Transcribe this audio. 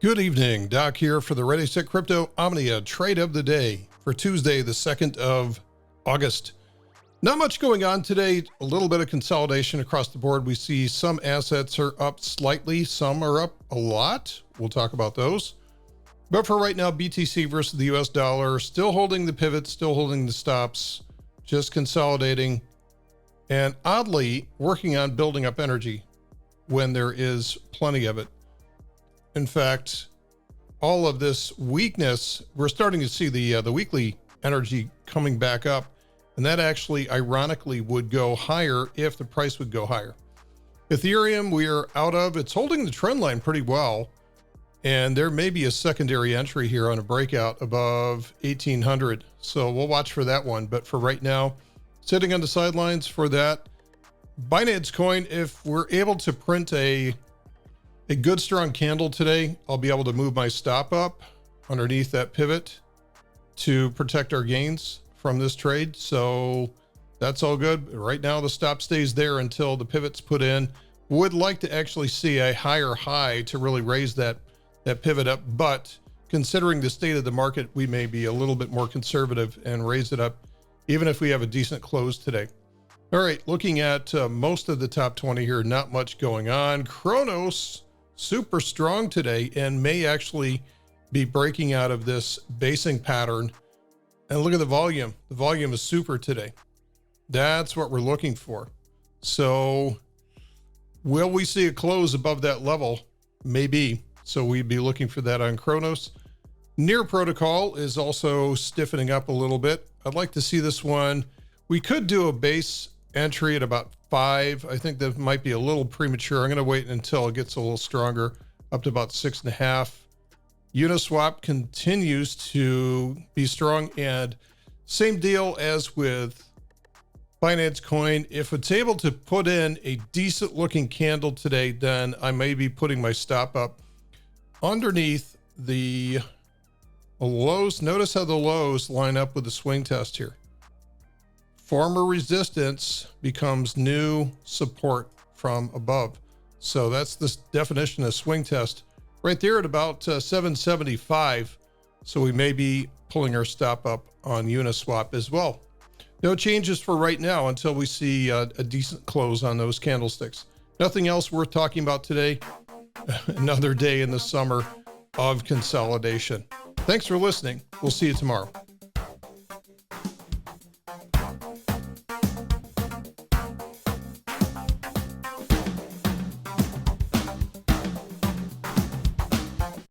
Good evening, Doc here for the ReadySetCrypto OMNIA trade of the day for Tuesday, the 2nd of August. Not much going on today, a little bit of consolidation across the board. We see some assets are up slightly, some are up a lot. We'll talk about those. But for right now, BTC versus the US dollar, still holding the pivots, still holding the stops, just consolidating, and oddly working on building up energy when there is plenty of it. In fact, all of this weakness, we're starting to see the weekly energy coming back up, and that actually ironically would go higher if the price would go higher. Ethereum, we are out of, it's holding the trend line pretty well, and there may be a secondary entry here on a breakout above 1800. So we'll watch for that one. But for right now, sitting on the sidelines for that. Binance coin, if we're able to print a good strong candle today, I'll be able to move my stop up underneath that pivot to protect our gains from this trade. So that's all good. Right now, the stop stays there until the pivot's put in. Would like to actually see a higher high to really raise that pivot up. But considering the state of the market, we may be a little bit more conservative and raise it up, even if we have a decent close today. All right, looking at most of the top 20 here, not much going on. Kronos, super strong today and may actually be breaking out of this basing pattern. And look at the volume. The volume is super today. That's what we're looking for. So will we see a close above that level? Maybe. So we'd be looking for that on Kronos. Near Protocol is also stiffening up a little bit. I'd like to see this one. We could do a base entry at about 5. I think that might be a little premature. I'm going to wait until it gets a little stronger, up to about 6.5. Uniswap continues to be strong, and same deal as with Binance coin. If it's able to put in a decent looking candle today, then I may be putting my stop up underneath the lows. Notice how the lows line up with the swing test here. Former resistance becomes new support from above. So that's the definition of swing test right there at about 775. So we may be pulling our stop up on Uniswap as well. No changes for right now until we see a decent close on those candlesticks. Nothing else worth talking about today. Another day in the summer of consolidation. Thanks for listening. We'll see you tomorrow.